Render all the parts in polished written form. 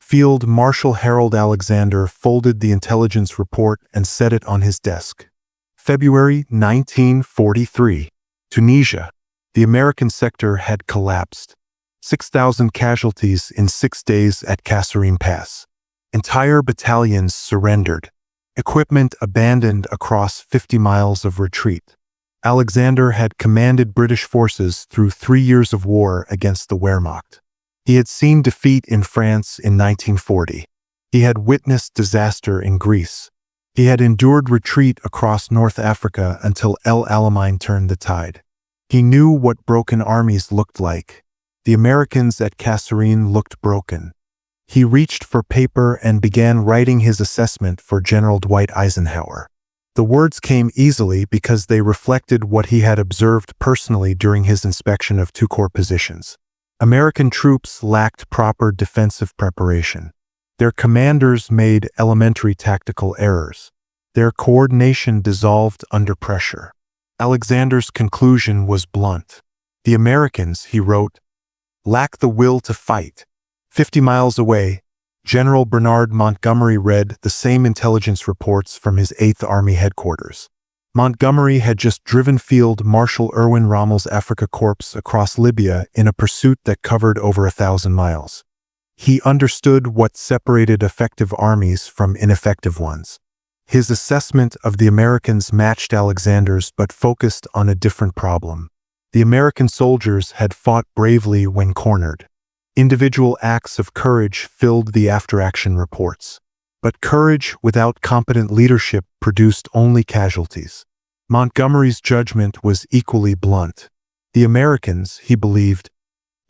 Field Marshal Harold Alexander folded the intelligence report and set it on his desk. February 1943. Tunisia. The American sector had collapsed. 6,000 casualties in 6 days at Kasserine Pass. Entire battalions surrendered. Equipment abandoned across 50 miles of retreat. Alexander had commanded British forces through 3 years of war against the Wehrmacht. He had seen defeat in France in 1940. He had witnessed disaster in Greece. He had endured retreat across North Africa until El Alamein turned the tide. He knew what broken armies looked like. The Americans at Kasserine looked broken. He reached for paper and began writing his assessment for General Dwight Eisenhower. The words came easily because they reflected what he had observed personally during his inspection of 2 corps positions. American troops lacked proper defensive preparation. Their commanders made elementary tactical errors. Their coordination dissolved under pressure. Alexander's conclusion was blunt. The Americans, he wrote, lack the will to fight. 50 miles away, General Bernard Montgomery read the same intelligence reports from his 8th Army headquarters. Montgomery had just driven Field Marshal Erwin Rommel's Afrika Korps across Libya in a pursuit that covered over 1,000 miles. He understood what separated effective armies from ineffective ones. His assessment of the Americans matched Alexander's but focused on a different problem. The American soldiers had fought bravely when cornered. Individual acts of courage filled the after-action reports. But courage without competent leadership produced only casualties. Montgomery's judgment was equally blunt. The Americans, he believed,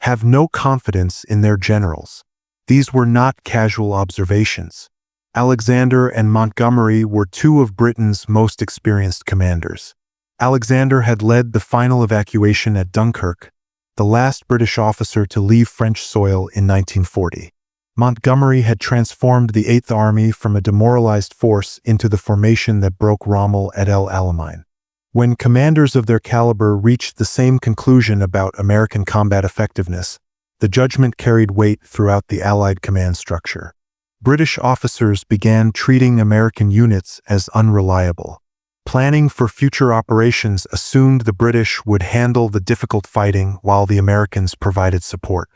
have no confidence in their generals. These were not casual observations. Alexander and Montgomery were 2 of Britain's most experienced commanders. Alexander had led the final evacuation at Dunkirk, the last British officer to leave French soil in 1940. Montgomery had transformed the 8th Army from a demoralized force into the formation that broke Rommel at El Alamein. When commanders of their caliber reached the same conclusion about American combat effectiveness, the judgment carried weight throughout the Allied command structure. British officers began treating American units as unreliable. Planning for future operations assumed the British would handle the difficult fighting while the Americans provided support.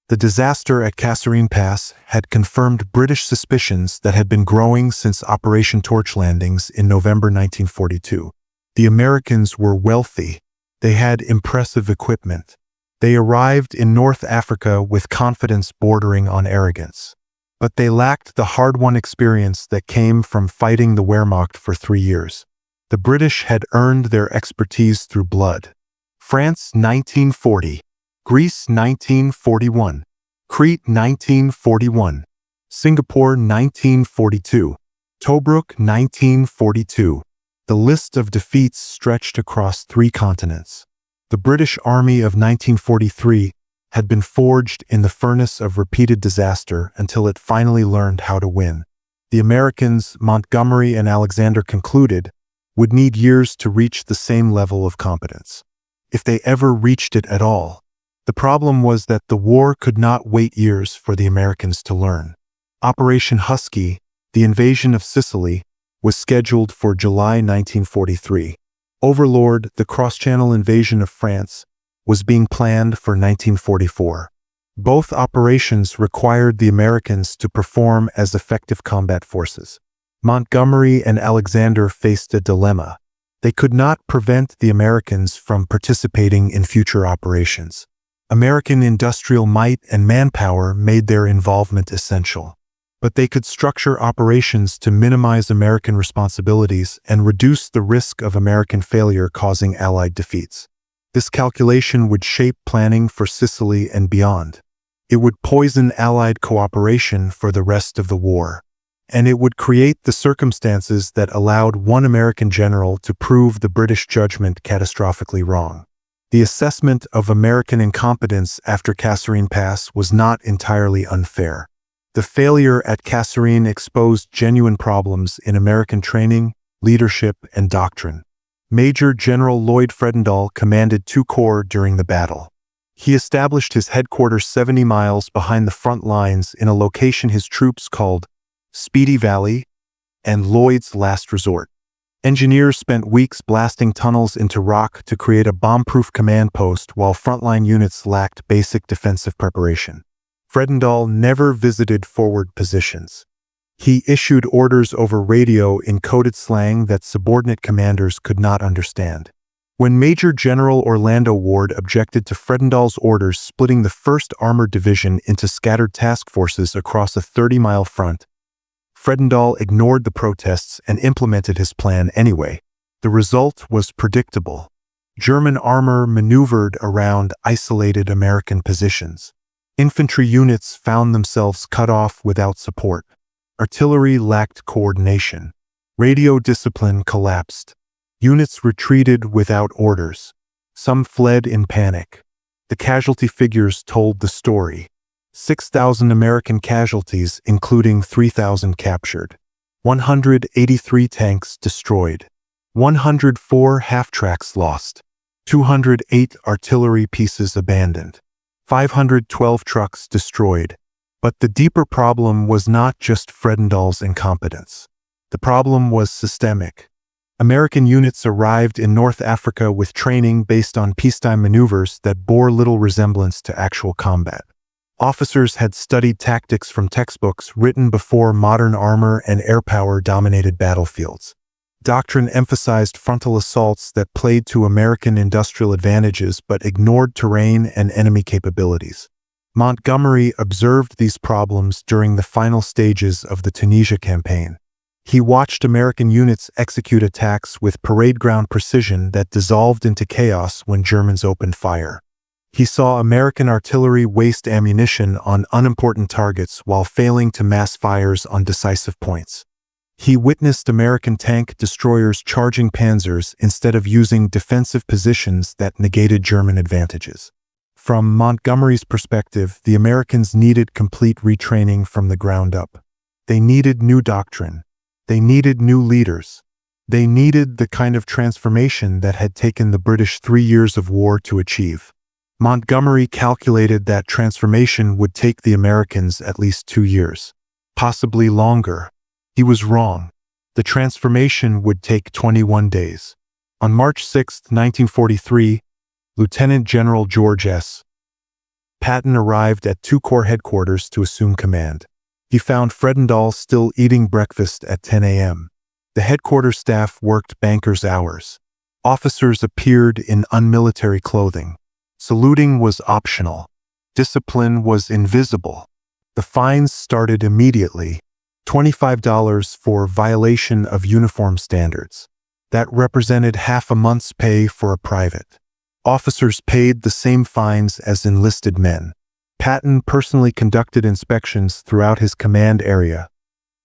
The disaster at Kasserine Pass had confirmed British suspicions that had been growing since Operation Torch landings in November 1942. The Americans were wealthy. They had impressive equipment. They arrived in North Africa with confidence bordering on arrogance. But they lacked the hard-won experience that came from fighting the Wehrmacht for 3 years. The British had earned their expertise through blood. France 1940, Greece 1941, Crete 1941, Singapore 1942, Tobruk 1942. The list of defeats stretched across 3 continents. The British Army of 1943 had been forged in the furnace of repeated disaster until it finally learned how to win. The Americans, Montgomery and Alexander concluded, would need years to reach the same level of competence, if they ever reached it at all. The problem was that the war could not wait years for the Americans to learn. Operation Husky, the invasion of Sicily, was scheduled for July 1943. Overlord, the cross-channel invasion of France, was being planned for 1944. Both operations required the Americans to perform as effective combat forces. Montgomery and Alexander faced a dilemma. They could not prevent the Americans from participating in future operations. American industrial might and manpower made their involvement essential. But they could structure operations to minimize American responsibilities and reduce the risk of American failure causing Allied defeats. This calculation would shape planning for Sicily and beyond. It would poison Allied cooperation for the rest of the war. And it would create the circumstances that allowed one American general to prove the British judgment catastrophically wrong. The assessment of American incompetence after Kasserine Pass was not entirely unfair. The failure at Kasserine exposed genuine problems in American training, leadership, and doctrine. Major General Lloyd Fredendall commanded 2 corps during the battle. He established his headquarters 70 miles behind the front lines in a location his troops called Speedy Valley and Lloyd's Last Resort. Engineers spent weeks blasting tunnels into rock to create a bomb-proof command post while frontline units lacked basic defensive preparation. Fredendall never visited forward positions. He issued orders over radio in coded slang that subordinate commanders could not understand. When Major General Orlando Ward objected to Fredendall's orders splitting the 1st Armored Division into scattered task forces across a 30-mile front, Fredendall ignored the protests and implemented his plan anyway. The result was predictable. German armor maneuvered around isolated American positions. Infantry units found themselves cut off without support. Artillery lacked coordination. Radio discipline collapsed. Units retreated without orders. Some fled in panic. The casualty figures told the story. 6,000 American casualties, including 3,000 captured. 183 tanks destroyed. 104 half-tracks lost. 208 artillery pieces abandoned. 512 trucks destroyed. But the deeper problem was not just Fredendall's incompetence. The problem was systemic. American units arrived in North Africa with training based on peacetime maneuvers that bore little resemblance to actual combat. Officers had studied tactics from textbooks written before modern armor and air power dominated battlefields. Doctrine emphasized frontal assaults that played to American industrial advantages but ignored terrain and enemy capabilities. Montgomery observed these problems during the final stages of the Tunisia campaign. He watched American units execute attacks with parade ground precision that dissolved into chaos when Germans opened fire. He saw American artillery waste ammunition on unimportant targets while failing to mass fires on decisive points. He witnessed American tank destroyers charging panzers instead of using defensive positions that negated German advantages. From Montgomery's perspective, the Americans needed complete retraining from the ground up. They needed new doctrine. They needed new leaders. They needed the kind of transformation that had taken the British 3 years of war to achieve. Montgomery calculated that transformation would take the Americans at least 2 years, possibly longer. He was wrong. The transformation would take 21 days. On March 6, 1943, Lieutenant General George S. Patton arrived at 2 Corps headquarters to assume command. He found Fredendall still eating breakfast at 10 a.m. The headquarters staff worked bankers' hours. Officers appeared in unmilitary clothing. Saluting was optional. Discipline was invisible. The fines started immediately. $25 for violation of uniform standards. That represented half a month's pay for a private. Officers paid the same fines as enlisted men. Patton personally conducted inspections throughout his command area,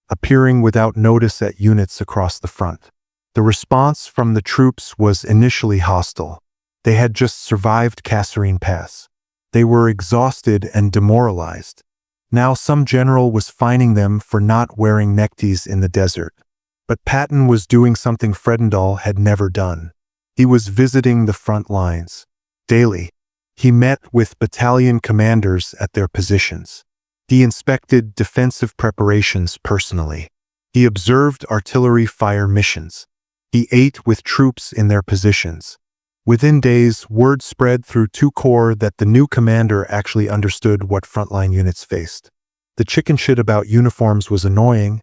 appearing without notice at units across the front. The response from the troops was initially hostile. They had just survived Kasserine Pass. They were exhausted and demoralized. Now some general was fining them for not wearing neckties in the desert. But Patton was doing something Fredendall had never done. He was visiting the front lines. Daily, he met with battalion commanders at their positions. He inspected defensive preparations personally. He observed artillery fire missions. He ate with troops in their positions. Within days, word spread through 2 Corps that the new commander actually understood what frontline units faced. The chicken shit about uniforms was annoying,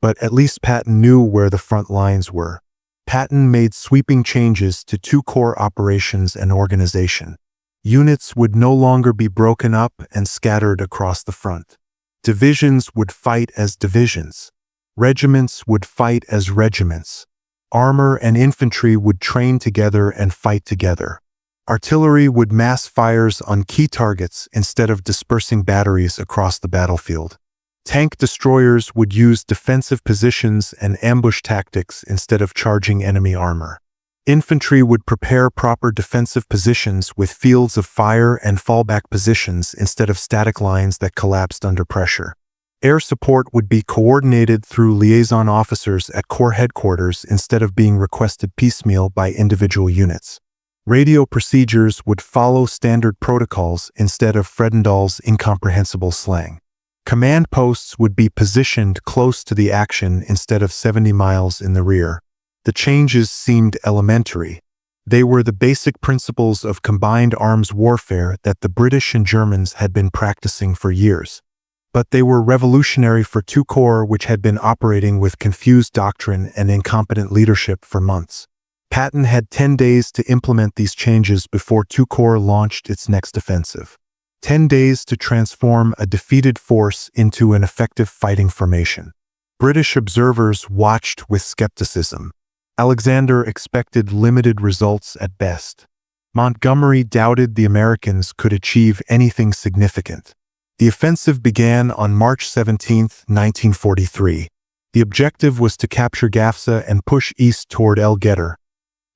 but at least Patton knew where the front lines were. Patton made sweeping changes to 2 Corps operations and organization. Units would no longer be broken up and scattered across the front. Divisions would fight as divisions. Regiments would fight as regiments. Armor and infantry would train together and fight together. Artillery would mass fires on key targets instead of dispersing batteries across the battlefield. Tank destroyers would use defensive positions and ambush tactics instead of charging enemy armor. Infantry would prepare proper defensive positions with fields of fire and fallback positions instead of static lines that collapsed under pressure. Air support would be coordinated through liaison officers at Corps headquarters instead of being requested piecemeal by individual units. Radio procedures would follow standard protocols instead of Fredendall's incomprehensible slang. Command posts would be positioned close to the action instead of 70 miles in the rear. The changes seemed elementary. They were the basic principles of combined arms warfare that the British and Germans had been practicing for years. But they were revolutionary for two corps which had been operating with confused doctrine and incompetent leadership for months. Patton had 10 days to implement these changes before two corps launched its next offensive. 10 days to transform a defeated force into an effective fighting formation. British observers watched with skepticism. Alexander expected limited results at best. Montgomery doubted the Americans could achieve anything significant. The offensive began on March 17, 1943. The objective was to capture Gafsa and push east toward El Guettar,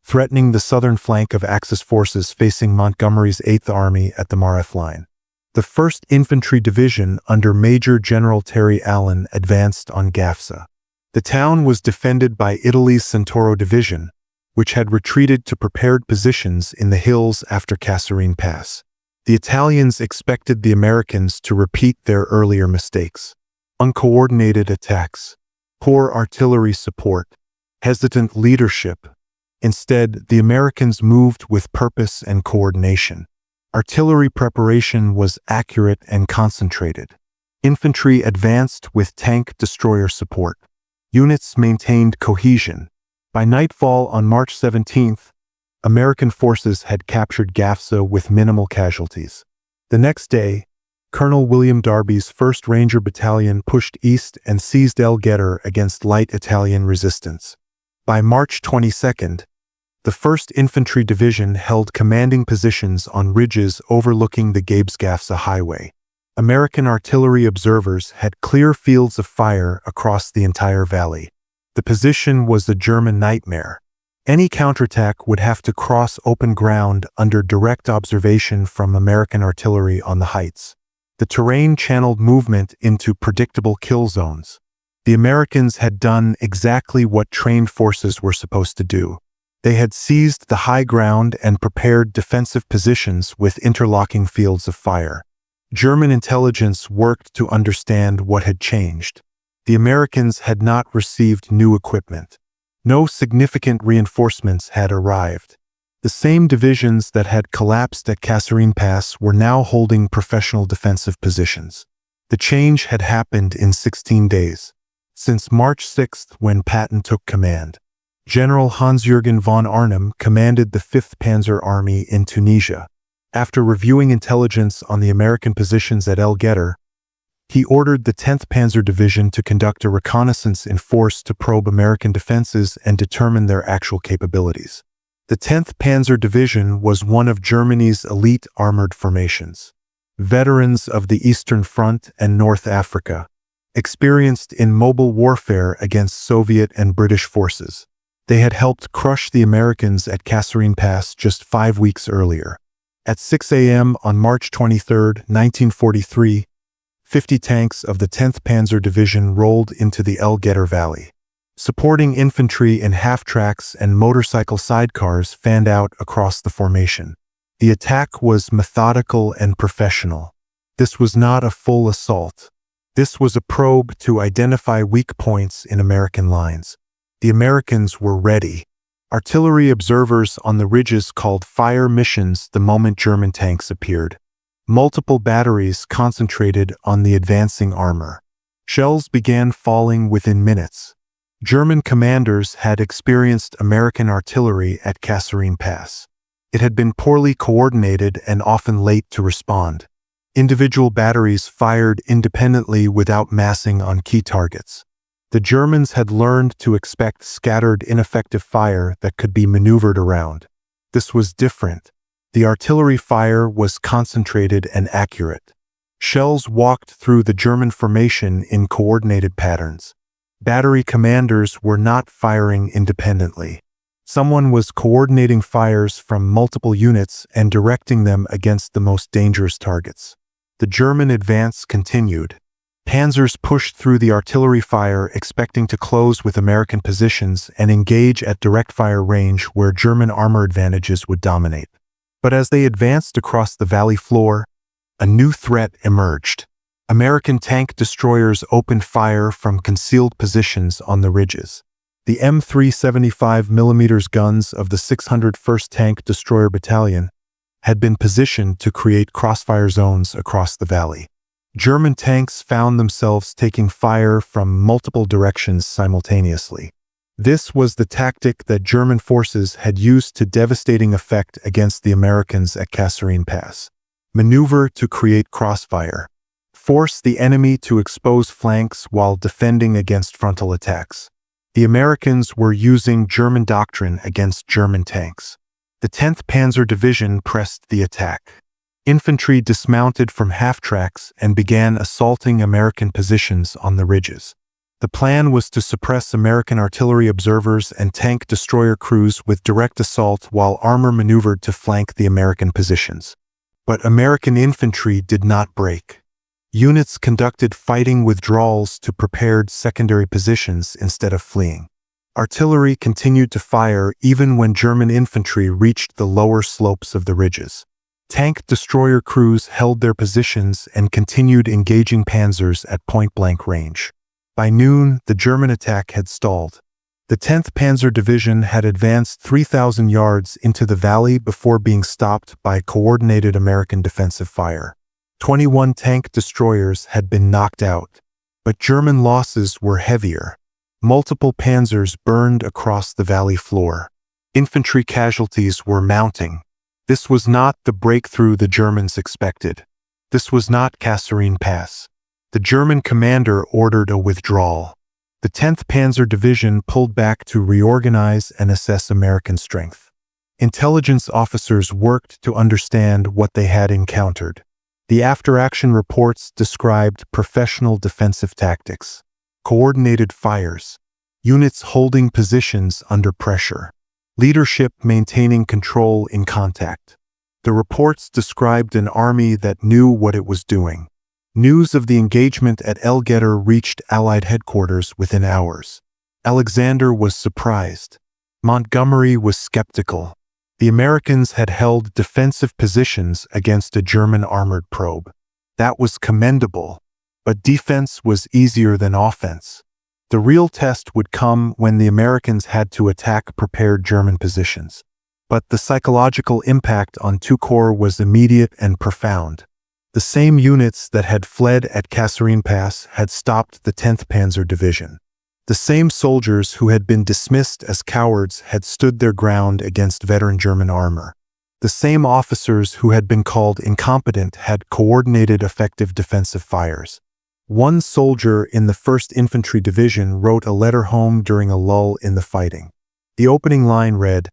threatening the southern flank of Axis forces facing Montgomery's 8th Army at the Mareth Line. The 1st Infantry Division under Major General Terry Allen advanced on Gafsa. The town was defended by Italy's Centauro Division, which had retreated to prepared positions in the hills after Kasserine Pass. The Italians expected the Americans to repeat their earlier mistakes. Uncoordinated attacks, poor artillery support, hesitant leadership. Instead, the Americans moved with purpose and coordination. Artillery preparation was accurate and concentrated. Infantry advanced with tank destroyer support. Units maintained cohesion. By nightfall on March 17th, American forces had captured Gafsa with minimal casualties. The next day, Colonel William Darby's 1st Ranger Battalion pushed east and seized El Guettar against light Italian resistance. By March 22nd, the 1st Infantry Division held commanding positions on ridges overlooking the Gabes-Gafsa Highway. American artillery observers had clear fields of fire across the entire valley. The position was a German nightmare. Any counterattack would have to cross open ground under direct observation from American artillery on the heights. The terrain channeled movement into predictable kill zones. The Americans had done exactly what trained forces were supposed to do. They had seized the high ground and prepared defensive positions with interlocking fields of fire. German intelligence worked to understand what had changed. The Americans had not received new equipment. No significant reinforcements had arrived. The same divisions that had collapsed at Kasserine Pass were now holding professional defensive positions. The change had happened in 16 days, since March 6th when Patton took command. General Hans-Jürgen von Arnim commanded the 5th Panzer Army in Tunisia. After reviewing intelligence on the American positions at El Guettar, he ordered the 10th Panzer Division to conduct a reconnaissance in force to probe American defenses and determine their actual capabilities. The 10th Panzer Division was one of Germany's elite armored formations. Veterans of the Eastern Front and North Africa, experienced in mobile warfare against Soviet and British forces. They had helped crush the Americans at Kasserine Pass just 5 weeks earlier. At 6 a.m. on March 23, 1943, 50 tanks of the 10th Panzer Division rolled into the El Guettar Valley. Supporting infantry in half-tracks and motorcycle sidecars fanned out across the formation. The attack was methodical and professional. This was not a full assault. This was a probe to identify weak points in American lines. The Americans were ready. Artillery observers on the ridges called fire missions the moment German tanks appeared. Multiple batteries concentrated on the advancing armor. Shells began falling within minutes. German commanders had experienced American artillery at Kasserine Pass. It had been poorly coordinated and often late to respond. Individual batteries fired independently without massing on key targets. The Germans had learned to expect scattered, ineffective fire that could be maneuvered around. This was different. The artillery fire was concentrated and accurate. Shells walked through the German formation in coordinated patterns. Battery commanders were not firing independently. Someone was coordinating fires from multiple units and directing them against the most dangerous targets. The German advance continued. Panzers pushed through the artillery fire, expecting to close with American positions and engage at direct fire range where German armor advantages would dominate. But as they advanced across the valley floor, a new threat emerged. American tank destroyers opened fire from concealed positions on the ridges. The M375mm guns of the 601st Tank Destroyer Battalion had been positioned to create crossfire zones across the valley. German tanks found themselves taking fire from multiple directions simultaneously. This was the tactic that German forces had used to devastating effect against the Americans at Kasserine Pass. Maneuver to create crossfire. Force the enemy to expose flanks while defending against frontal attacks. The Americans were using German doctrine against German tanks. The 10th Panzer Division pressed the attack. Infantry dismounted from half-tracks and began assaulting American positions on the ridges. The plan was to suppress American artillery observers and tank destroyer crews with direct assault while armor maneuvered to flank the American positions. But American infantry did not break. Units conducted fighting withdrawals to prepared secondary positions instead of fleeing. Artillery continued to fire even when German infantry reached the lower slopes of the ridges. Tank destroyer crews held their positions and continued engaging panzers at point-blank range. By noon, the German attack had stalled. The 10th Panzer Division had advanced 3,000 yards into the valley before being stopped by coordinated American defensive fire. 21 tank destroyers had been knocked out, but German losses were heavier. Multiple panzers burned across the valley floor. Infantry casualties were mounting. This was not the breakthrough the Germans expected. This was not Kasserine Pass. The German commander ordered a withdrawal. The 10th Panzer Division pulled back to reorganize and assess American strength. Intelligence officers worked to understand what they had encountered. The after-action reports described professional defensive tactics, coordinated fires, units holding positions under pressure, leadership maintaining control in contact. The reports described an army that knew what it was doing. News of the engagement at Guettar reached Allied headquarters within hours. Alexander was surprised. Montgomery was skeptical. The Americans had held defensive positions against a German armored probe. That was commendable, but defense was easier than offense. The real test would come when the Americans had to attack prepared German positions. But the psychological impact on II Corps was immediate and profound. The same units that had fled at Kasserine Pass had stopped the 10th Panzer Division. The same soldiers who had been dismissed as cowards had stood their ground against veteran German armor. The same officers who had been called incompetent had coordinated effective defensive fires. One soldier in the 1st Infantry Division wrote a letter home during a lull in the fighting. The opening line read,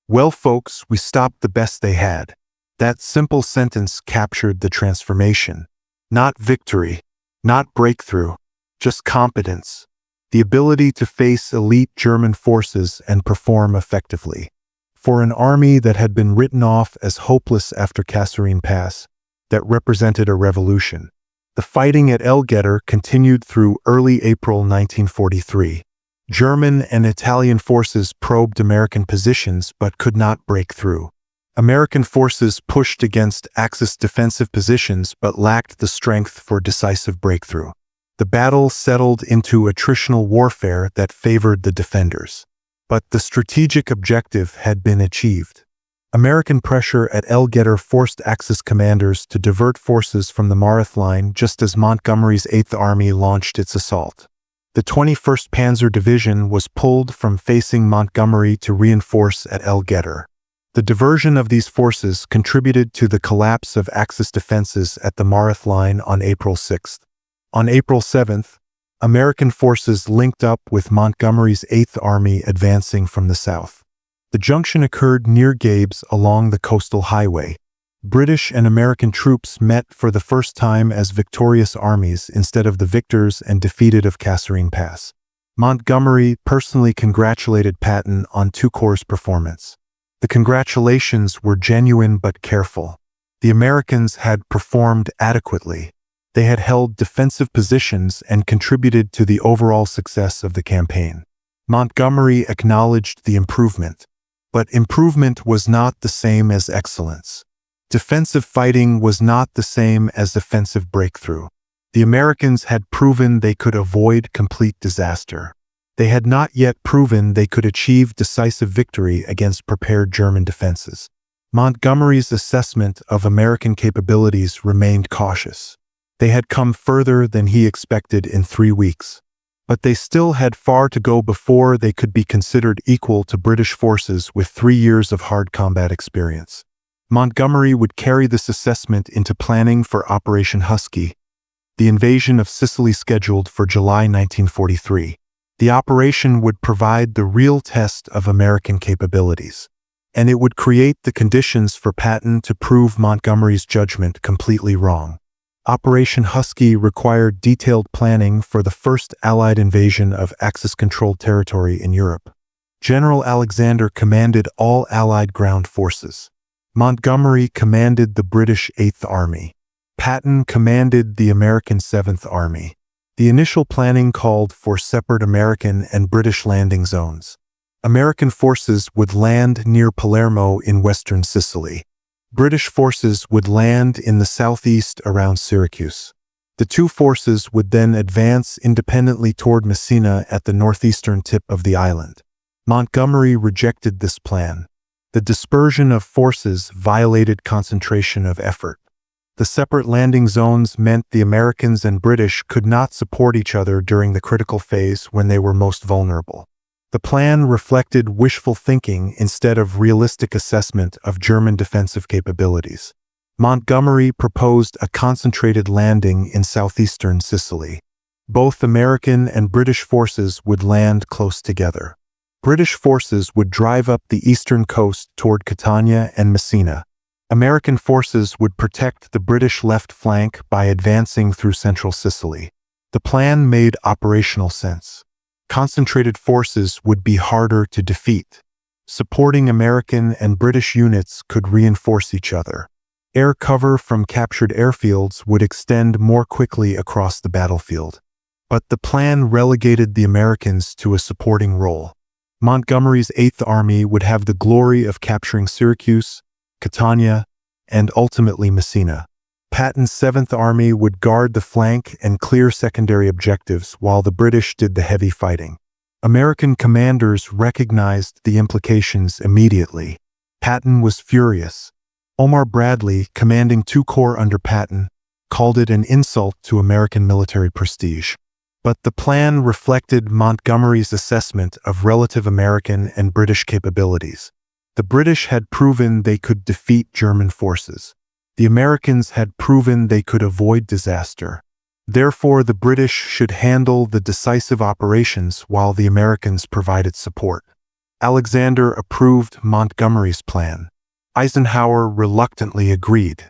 "Well, folks, we stopped the best they had." That simple sentence captured the transformation. Not victory, not breakthrough, just competence. The ability to face elite German forces and perform effectively. For an army that had been written off as hopeless after Kasserine Pass, that represented a revolution. The fighting at Guettar continued through early April 1943. German and Italian forces probed American positions but could not break through. American forces pushed against Axis defensive positions but lacked the strength for decisive breakthrough. The battle settled into attritional warfare that favored the defenders. But the strategic objective had been achieved. American pressure at Guettar forced Axis commanders to divert forces from the Mareth Line just as Montgomery's 8th Army launched its assault. The 21st Panzer Division was pulled from facing Montgomery to reinforce at Guettar. The diversion of these forces contributed to the collapse of Axis defenses at the Mareth Line on April 6. On April 7th, American forces linked up with Montgomery's 8th Army advancing from the south. The junction occurred near Gabes along the coastal highway. British and American troops met for the first time as victorious armies instead of the victors and defeated of Kasserine Pass. Montgomery personally congratulated Patton on II Corps' performance. The congratulations were genuine but careful. The Americans had performed adequately. They had held defensive positions and contributed to the overall success of the campaign. Montgomery acknowledged the improvement, but improvement was not the same as excellence. Defensive fighting was not the same as offensive breakthrough. The Americans had proven they could avoid complete disaster. They had not yet proven they could achieve decisive victory against prepared German defenses. Montgomery's assessment of American capabilities remained cautious. They had come further than he expected in 3 weeks, but they still had far to go before they could be considered equal to British forces with 3 years of hard combat experience. Montgomery would carry this assessment into planning for Operation Husky, the invasion of Sicily scheduled for July 1943. The operation would provide the real test of American capabilities, and it would create the conditions for Patton to prove Montgomery's judgment completely wrong. Operation Husky required detailed planning for the first Allied invasion of Axis-controlled territory in Europe. General Alexander commanded all Allied ground forces. Montgomery commanded the British 8th Army. Patton commanded the American 7th Army. The initial planning called for separate American and British landing zones. American forces would land near Palermo in western Sicily. British forces would land in the southeast around Syracuse. The two forces would then advance independently toward Messina at the northeastern tip of the island. Montgomery rejected this plan. The dispersion of forces violated concentration of effort. The separate landing zones meant the Americans and British could not support each other during the critical phase when they were most vulnerable. The plan reflected wishful thinking instead of realistic assessment of German defensive capabilities. Montgomery proposed a concentrated landing in southeastern Sicily. Both American and British forces would land close together. British forces would drive up the eastern coast toward Catania and Messina. American forces would protect the British left flank by advancing through central Sicily. The plan made operational sense. Concentrated forces would be harder to defeat. Supporting American and British units could reinforce each other. Air cover from captured airfields would extend more quickly across the battlefield. But the plan relegated the Americans to a supporting role. Montgomery's 8th Army would have the glory of capturing Syracuse, Catania, and ultimately Messina. Patton's 7th Army would guard the flank and clear secondary objectives while the British did the heavy fighting. American commanders recognized the implications immediately. Patton was furious. Omar Bradley, commanding 2 corps under Patton, called it an insult to American military prestige. But the plan reflected Montgomery's assessment of relative American and British capabilities. The British had proven they could defeat German forces. The Americans had proven they could avoid disaster. Therefore, the British should handle the decisive operations while the Americans provided support. Alexander approved Montgomery's plan. Eisenhower reluctantly agreed.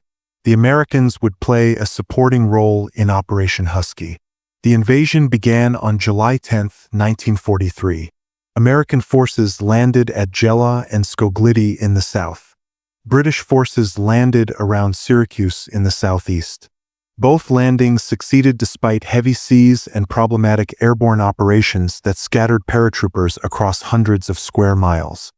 The Americans would play a supporting role in Operation Husky. The invasion began on July 10, 1943. American forces landed at Gela and Skogliti in the south. British forces landed around Syracuse in the southeast. Both landings succeeded despite heavy seas and problematic airborne operations that scattered paratroopers across hundreds of square miles.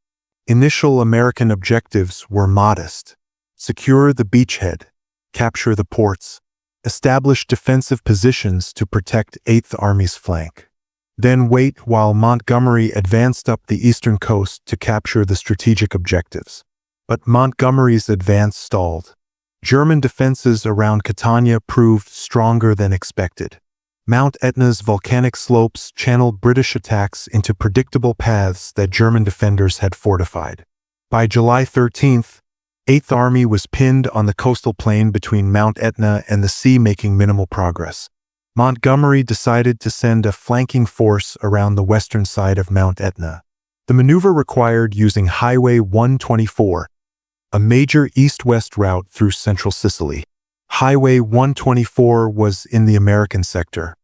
Initial American objectives were modest: secure the beachhead, capture the ports, establish defensive positions to protect 8th Army's flank. Then wait while Montgomery advanced up the eastern coast to capture the strategic objectives. But Montgomery's advance stalled. German defenses around Catania proved stronger than expected. Mount Etna's volcanic slopes channeled British attacks into predictable paths that German defenders had fortified. By July 13th, 8th Army was pinned on the coastal plain between Mount Etna and the sea, making minimal progress. Montgomery decided to send a flanking force around the western side of Mount Etna. The maneuver required using Highway 124, a major east-west route through central Sicily. Highway 124 was in the American sector.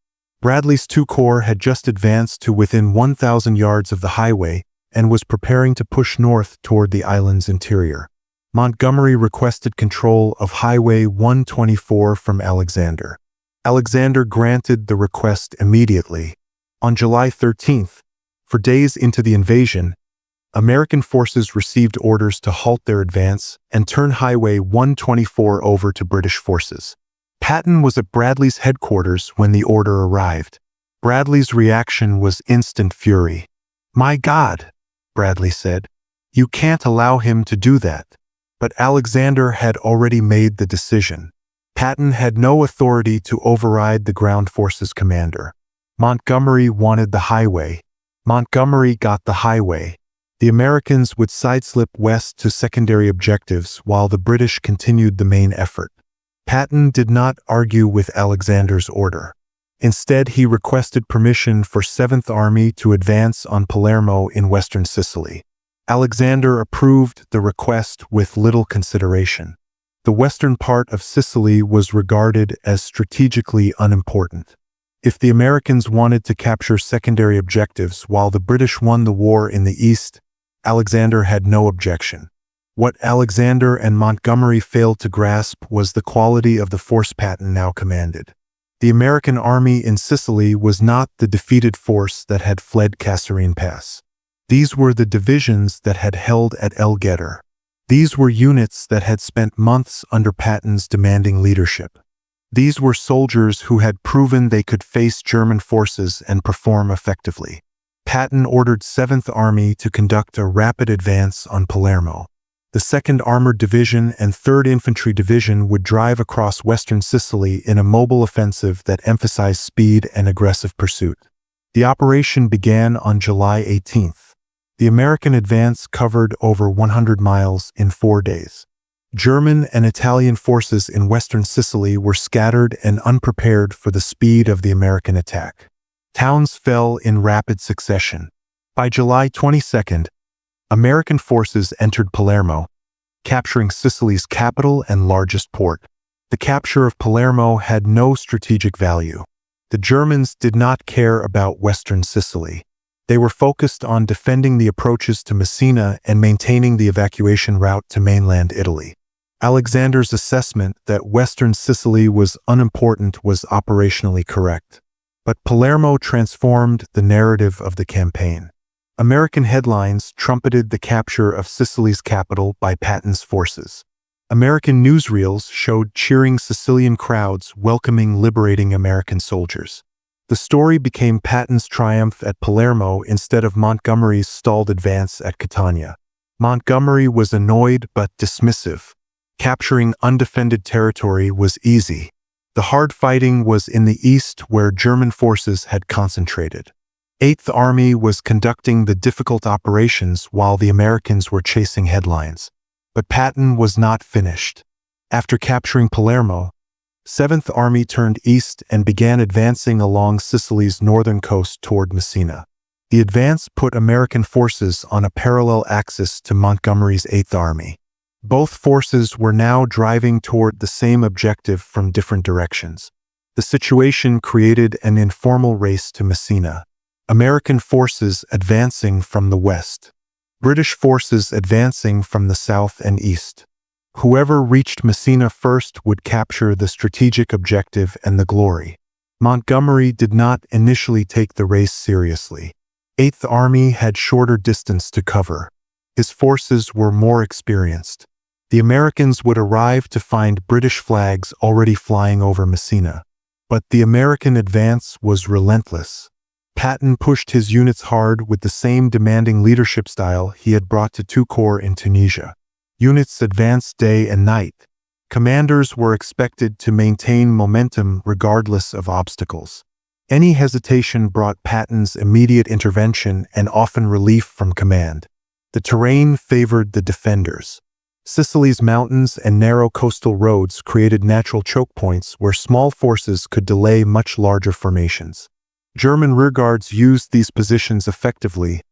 Bradley's 2 corps had just advanced to within 1,000 yards of the highway and was preparing to push north toward the island's interior. Montgomery requested control of Highway 124 from Alexander. Alexander granted the request immediately. On July 13th, for days into the invasion, American forces received orders to halt their advance and turn Highway 124 over to British forces. Patton was at Bradley's headquarters when the order arrived. Bradley's reaction was instant fury. "My God," Bradley said, "you can't allow him to do that." But Alexander had already made the decision. Patton had no authority to override the ground forces commander. Montgomery wanted the highway. Montgomery got the highway. The Americans would sideslip west to secondary objectives while the British continued the main effort. Patton did not argue with Alexander's order. Instead, he requested permission for 7th Army to advance on Palermo in western Sicily. Alexander approved the request with little consideration. The western part of Sicily was regarded as strategically unimportant. If the Americans wanted to capture secondary objectives while the British won the war in the east, Alexander had no objection. What Alexander and Montgomery failed to grasp was the quality of the force Patton now commanded. The American army in Sicily was not the defeated force that had fled Kasserine Pass. These were the divisions that had held at Guettar. These were units that had spent months under Patton's demanding leadership. These were soldiers who had proven they could face German forces and perform effectively. Patton ordered 7th Army to conduct a rapid advance on Palermo. The 2nd Armored Division and 3rd Infantry Division would drive across western Sicily in a mobile offensive that emphasized speed and aggressive pursuit. The operation began on July 18th. The American advance covered over 100 miles in 4 days. German and Italian forces in western Sicily were scattered and unprepared for the speed of the American attack. Towns fell in rapid succession. By July 22nd, American forces entered Palermo, capturing Sicily's capital and largest port. The capture of Palermo had no strategic value. The Germans did not care about western Sicily. They were focused on defending the approaches to Messina and maintaining the evacuation route to mainland Italy. Alexander's assessment that western Sicily was unimportant was operationally correct. But Palermo transformed the narrative of the campaign. American headlines trumpeted the capture of Sicily's capital by Patton's forces. American newsreels showed cheering Sicilian crowds welcoming liberating American soldiers. The story became Patton's triumph at Palermo instead of Montgomery's stalled advance at Catania. Montgomery was annoyed but dismissive. Capturing undefended territory was easy. The hard fighting was in the east where German forces had concentrated. 8th Army was conducting the difficult operations while the Americans were chasing headlines. But Patton was not finished. After capturing Palermo, 7th Army turned east and began advancing along Sicily's northern coast toward Messina. The advance put American forces on a parallel axis to Montgomery's 8th Army. Both forces were now driving toward the same objective from different directions. The situation created an informal race to Messina. American forces advancing from the west. British forces advancing from the south and east. Whoever reached Messina first would capture the strategic objective and the glory. Montgomery did not initially take the race seriously. 8th Army had shorter distance to cover. His forces were more experienced. The Americans would arrive to find British flags already flying over Messina. But the American advance was relentless. Patton pushed his units hard with the same demanding leadership style he had brought to II Corps in Tunisia. Units advanced day and night. Commanders were expected to maintain momentum regardless of obstacles. Any hesitation brought Patton's immediate intervention and often relief from command. The terrain favored the defenders. Sicily's mountains and narrow coastal roads created natural choke points where small forces could delay much larger formations. German rearguards used these positions effectively,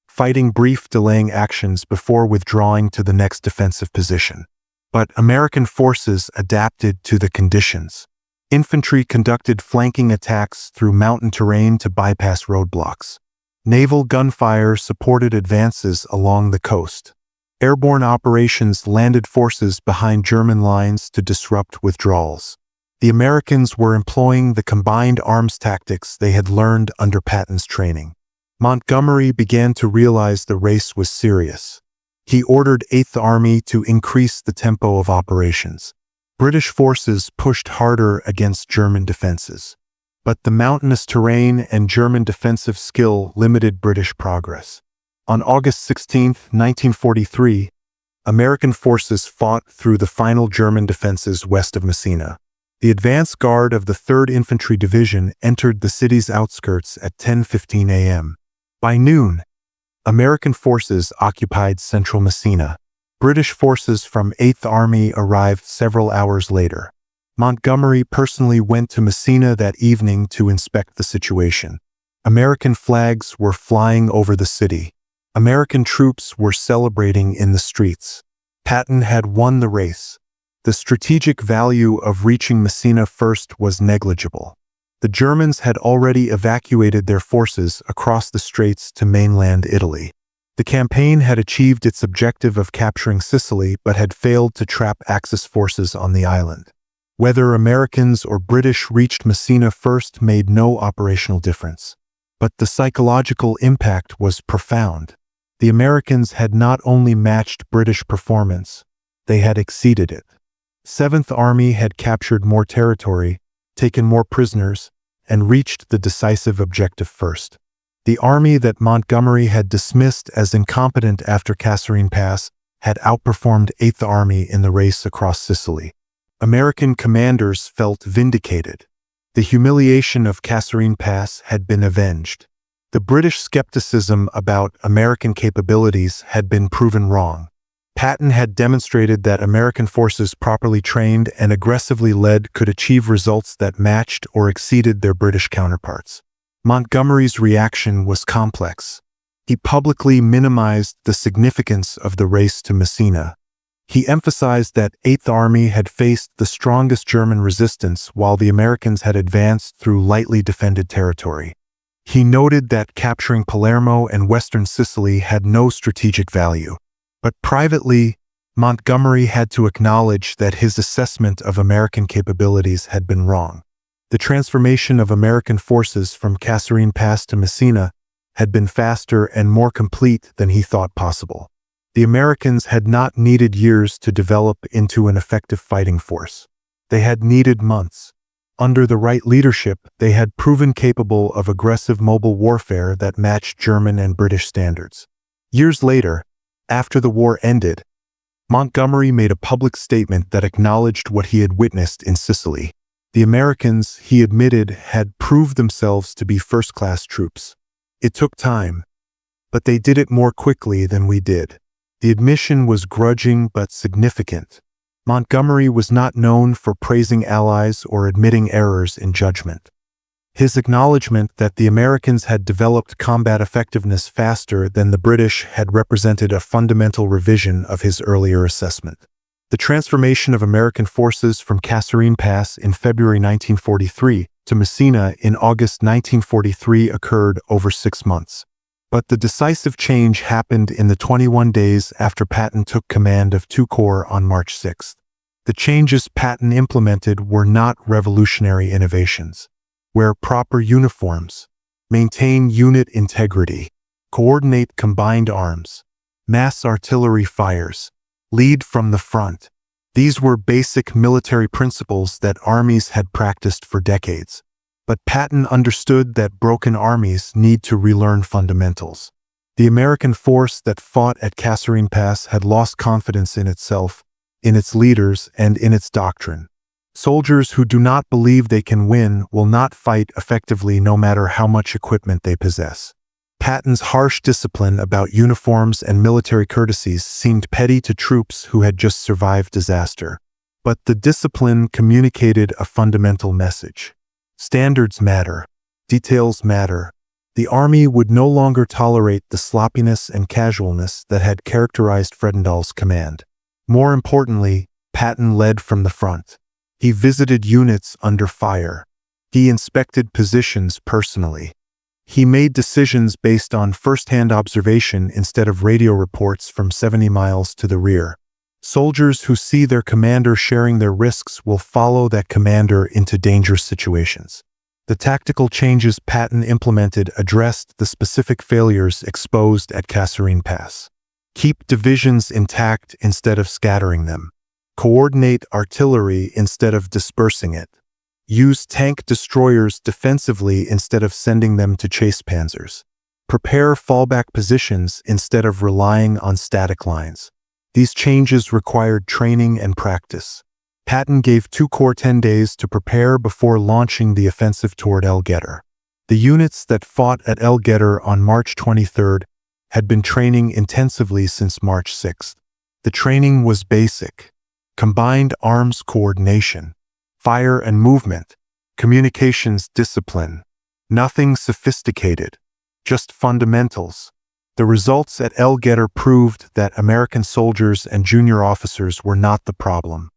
fighting brief delaying actions before withdrawing to the next defensive position. But American forces adapted to the conditions. Infantry conducted flanking attacks through mountain terrain to bypass roadblocks. Naval gunfire supported advances along the coast. Airborne operations landed forces behind German lines to disrupt withdrawals. The Americans were employing the combined arms tactics they had learned under Patton's training. Montgomery began to realize the race was serious. He ordered 8th Army to increase the tempo of operations. British forces pushed harder against German defenses. But the mountainous terrain and German defensive skill limited British progress. On August 16, 1943, American forces fought through the final German defenses west of Messina. The advance guard of the 3rd Infantry Division entered the city's outskirts at 10:15 a.m. By noon, American forces occupied central Messina. British forces from 8th Army arrived several hours later. Montgomery personally went to Messina that evening to inspect the situation. American flags were flying over the city. American troops were celebrating in the streets. Patton had won the race. The strategic value of reaching Messina first was negligible. The Germans had already evacuated their forces across the straits to mainland Italy. The campaign had achieved its objective of capturing Sicily but had failed to trap Axis forces on the island. Whether Americans or British reached Messina first made no operational difference. But the psychological impact was profound. The Americans had not only matched British performance, they had exceeded it. 7th Army had captured more territory, taken more prisoners, and reached the decisive objective first. The army that Montgomery had dismissed as incompetent after Kasserine Pass had outperformed 8th Army in the race across Sicily. American commanders felt vindicated. The humiliation of Kasserine Pass had been avenged. The British skepticism about American capabilities had been proven wrong. Patton had demonstrated that American forces properly trained and aggressively led could achieve results that matched or exceeded their British counterparts. Montgomery's reaction was complex. He publicly minimized the significance of the race to Messina. He emphasized that 8th Army had faced the strongest German resistance while the Americans had advanced through lightly defended territory. He noted that capturing Palermo and western Sicily had no strategic value. But privately, Montgomery had to acknowledge that his assessment of American capabilities had been wrong. The transformation of American forces from Kasserine Pass to Messina had been faster and more complete than he thought possible. The Americans had not needed years to develop into an effective fighting force. They had needed months. Under the right leadership, they had proven capable of aggressive mobile warfare that matched German and British standards. Years later, after the war ended, Montgomery made a public statement that acknowledged what he had witnessed in Sicily. The Americans, he admitted, had proved themselves to be first-class troops. It took time, but they did it more quickly than we did. The admission was grudging but significant. Montgomery was not known for praising allies or admitting errors in judgment. His acknowledgement that the Americans had developed combat effectiveness faster than the British had represented a fundamental revision of his earlier assessment. The transformation of American forces from Kasserine Pass in February 1943 to Messina in August 1943 occurred over 6 months. But the decisive change happened in the 21 days after Patton took command of 2 Corps on March 6. The changes Patton implemented were not revolutionary innovations. Wear proper uniforms, maintain unit integrity, coordinate combined arms, mass artillery fires, lead from the front. These were basic military principles that armies had practiced for decades. But Patton understood that broken armies need to relearn fundamentals. The American force that fought at Kasserine Pass had lost confidence in itself, in its leaders, and in its doctrine. Soldiers who do not believe they can win will not fight effectively no matter how much equipment they possess. Patton's harsh discipline about uniforms and military courtesies seemed petty to troops who had just survived disaster. But the discipline communicated a fundamental message. Standards matter. Details matter. The army would no longer tolerate the sloppiness and casualness that had characterized Fredendall's command. More importantly, Patton led from the front. He visited units under fire. He inspected positions personally. He made decisions based on first-hand observation instead of radio reports from 70 miles to the rear. Soldiers who see their commander sharing their risks will follow that commander into dangerous situations. The tactical changes Patton implemented addressed the specific failures exposed at Kasserine Pass. Keep divisions intact instead of scattering them. Coordinate artillery instead of dispersing it. Use tank destroyers defensively instead of sending them to chase panzers. Prepare fallback positions instead of relying on static lines. These changes required training and practice. Patton gave 2 corps 10 days to prepare before launching the offensive toward El Guettar. The units that fought at El Guettar on March 23 had been training intensively since March 6. The training was basic: combined arms coordination, fire and movement, communications discipline. Nothing sophisticated, just fundamentals. The results at El Guettar proved that American soldiers and junior officers were not the problem.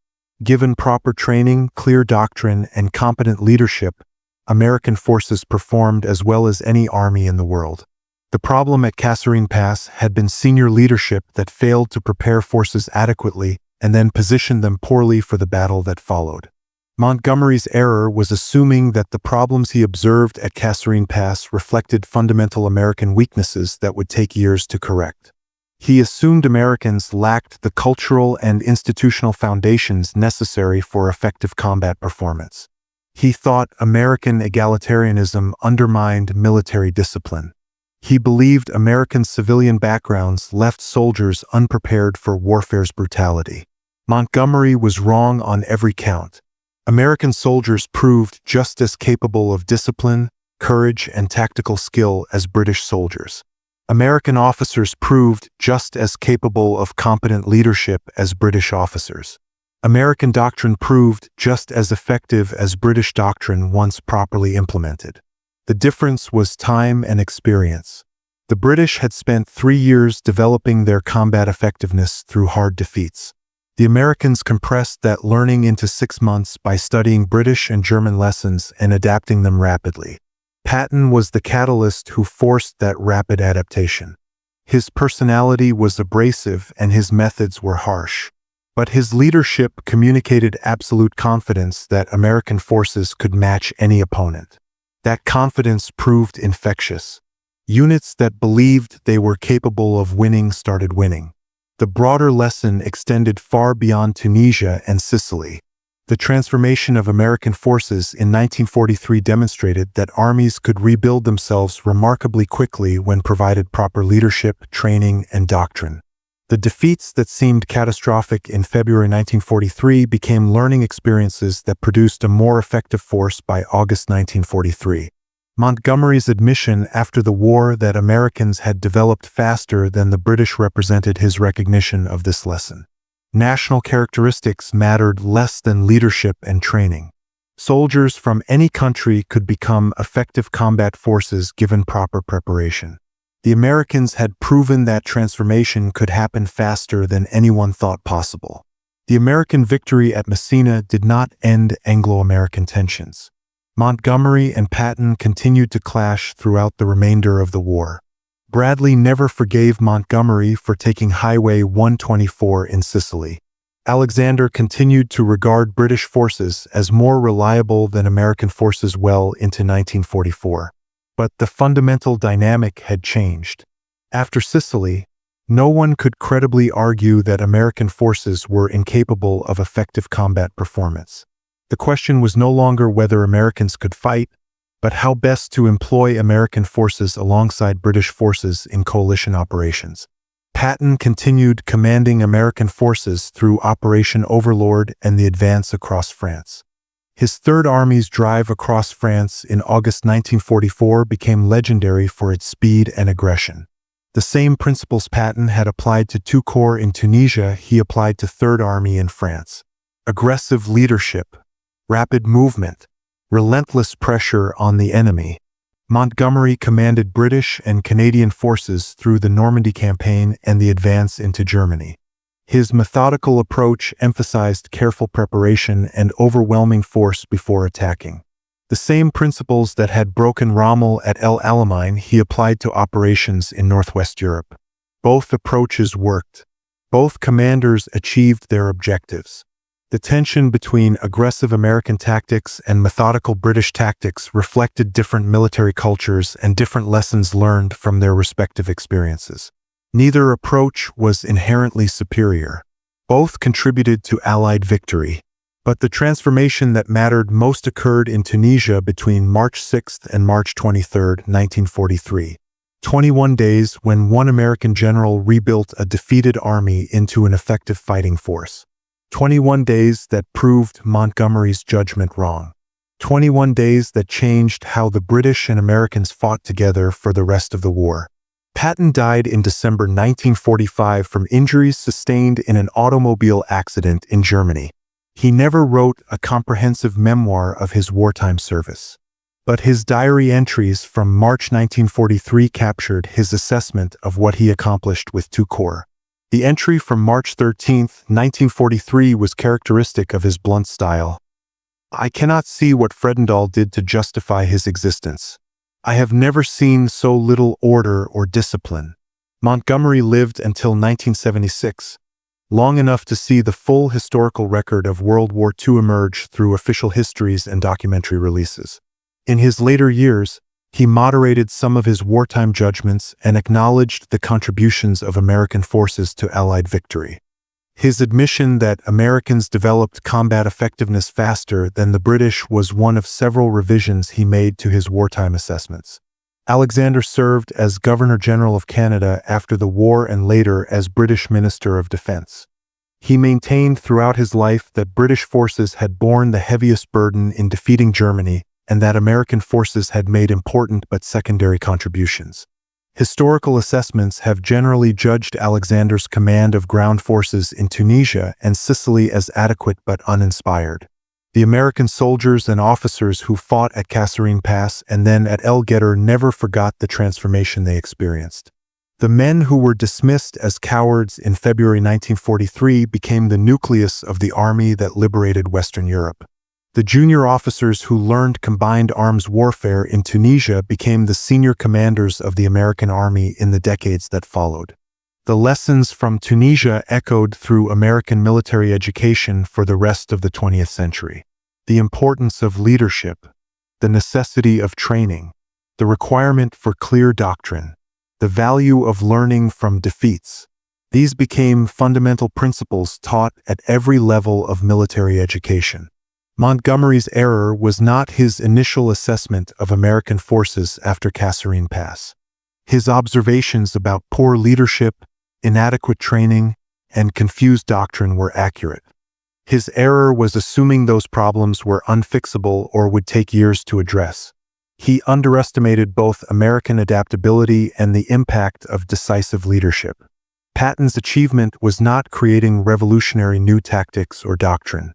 Given proper training, clear doctrine, and competent leadership, American forces performed as well as any army in the world. The problem at Kasserine Pass had been senior leadership that failed to prepare forces adequately and then positioned them poorly for the battle that followed. Montgomery's error was assuming that the problems he observed at Kasserine Pass reflected fundamental American weaknesses that would take years to correct. He assumed Americans lacked the cultural and institutional foundations necessary for effective combat performance. He thought American egalitarianism undermined military discipline. He believed American civilian backgrounds left soldiers unprepared for warfare's brutality. Montgomery was wrong on every count. American soldiers proved just as capable of discipline, courage, and tactical skill as British soldiers. American officers proved just as capable of competent leadership as British officers. American doctrine proved just as effective as British doctrine once properly implemented. The difference was time and experience. The British had spent 3 years developing their combat effectiveness through hard defeats. The Americans compressed that learning into 6 months by studying British and German lessons and adapting them rapidly. Patton was the catalyst who forced that rapid adaptation. His personality was abrasive and his methods were harsh. But his leadership communicated absolute confidence that American forces could match any opponent. That confidence proved infectious. Units that believed they were capable of winning started winning. The broader lesson extended far beyond Tunisia and Sicily. The transformation of American forces in 1943 demonstrated that armies could rebuild themselves remarkably quickly when provided proper leadership, training, and doctrine. The defeats that seemed catastrophic in February 1943 became learning experiences that produced a more effective force by August 1943. Montgomery's admission after the war that Americans had developed faster than the British represented his recognition of this lesson. National characteristics mattered less than leadership and training. Soldiers from any country could become effective combat forces given proper preparation. The Americans had proven that transformation could happen faster than anyone thought possible. The American victory at Messina did not end Anglo-American tensions. Montgomery and Patton continued to clash throughout the remainder of the war. Bradley never forgave Montgomery for taking Highway 124 in Sicily. Alexander continued to regard British forces as more reliable than American forces well into 1944. But the fundamental dynamic had changed. After Sicily, no one could credibly argue that American forces were incapable of effective combat performance. The question was no longer whether Americans could fight, but how best to employ American forces alongside British forces in coalition operations. Patton continued commanding American forces through Operation Overlord and the advance across France. His Third Army's drive across France in August 1944 became legendary for its speed and aggression. The same principles Patton had applied to 2 corps in Tunisia he applied to Third Army in France. Aggressive leadership, rapid movement, relentless pressure on the enemy. Montgomery commanded British and Canadian forces through the Normandy campaign and the advance into Germany. His methodical approach emphasized careful preparation and overwhelming force before attacking. The same principles that had broken Rommel at El Alamein he applied to operations in Northwest Europe. Both approaches worked. Both commanders achieved their objectives. The tension between aggressive American tactics and methodical British tactics reflected different military cultures and different lessons learned from their respective experiences. Neither approach was inherently superior. Both contributed to Allied victory. But the transformation that mattered most occurred in Tunisia between March 6 and March 23, 1943. 21 days when one American general rebuilt a defeated army into an effective fighting force. 21 days that proved Montgomery's judgment wrong. 21 days that changed how the British and Americans fought together for the rest of the war. Patton died in December 1945 from injuries sustained in an automobile accident in Germany. He never wrote a comprehensive memoir of his wartime service. But his diary entries from March 1943 captured his assessment of what he accomplished with two corps. The entry from March 13, 1943 was characteristic of his blunt style. "I cannot see what Fredendall did to justify his existence. I have never seen so little order or discipline. Montgomery lived until 1976, long enough to see the full historical record of World War II emerge through official histories and documentary releases. In his later years, he moderated some of his wartime judgments and acknowledged the contributions of American forces to Allied victory. His admission that Americans developed combat effectiveness faster than the British was one of several revisions he made to his wartime assessments. Alexander served as Governor-General of Canada after the war and later as British Minister of Defense. He maintained throughout his life that British forces had borne the heaviest burden in defeating Germany and that American forces had made important but secondary contributions. Historical assessments have generally judged Alexander's command of ground forces in Tunisia and Sicily as adequate but uninspired. The American soldiers and officers who fought at Kasserine Pass and then at Guettar never forgot the transformation they experienced. The men who were dismissed as cowards in February 1943 became the nucleus of the army that liberated Western Europe. The junior officers who learned combined arms warfare in Tunisia became the senior commanders of the American Army in the decades that followed. The lessons from Tunisia echoed through American military education for the rest of the 20th century. The importance of leadership, the necessity of training, the requirement for clear doctrine, the value of learning from defeats. These became fundamental principles taught at every level of military education. Montgomery's error was not his initial assessment of American forces after Kasserine Pass. His observations about poor leadership, inadequate training, and confused doctrine were accurate. His error was assuming those problems were unfixable or would take years to address. He underestimated both American adaptability and the impact of decisive leadership. Patton's achievement was not creating revolutionary new tactics or doctrine.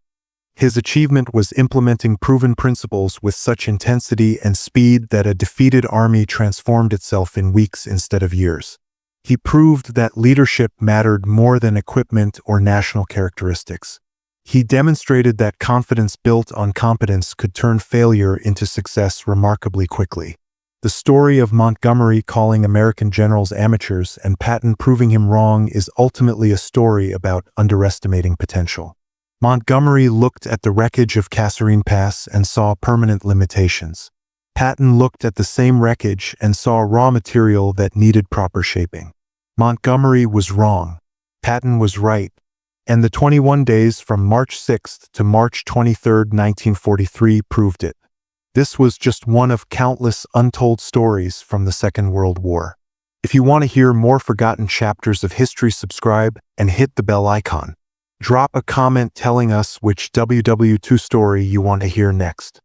His achievement was implementing proven principles with such intensity and speed that a defeated army transformed itself in weeks instead of years. He proved that leadership mattered more than equipment or national characteristics. He demonstrated that confidence built on competence could turn failure into success remarkably quickly. The story of Montgomery calling American generals amateurs and Patton proving him wrong is ultimately a story about underestimating potential. Montgomery looked at the wreckage of Kasserine Pass and saw permanent limitations. Patton looked at the same wreckage and saw raw material that needed proper shaping. Montgomery was wrong. Patton was right. And the 21 days from March 6 to March 23, 1943 proved it. This was just one of countless untold stories from the Second World War. If you want to hear more forgotten chapters of history, subscribe and hit the bell icon. Drop a comment telling us which WW2 story you want to hear next.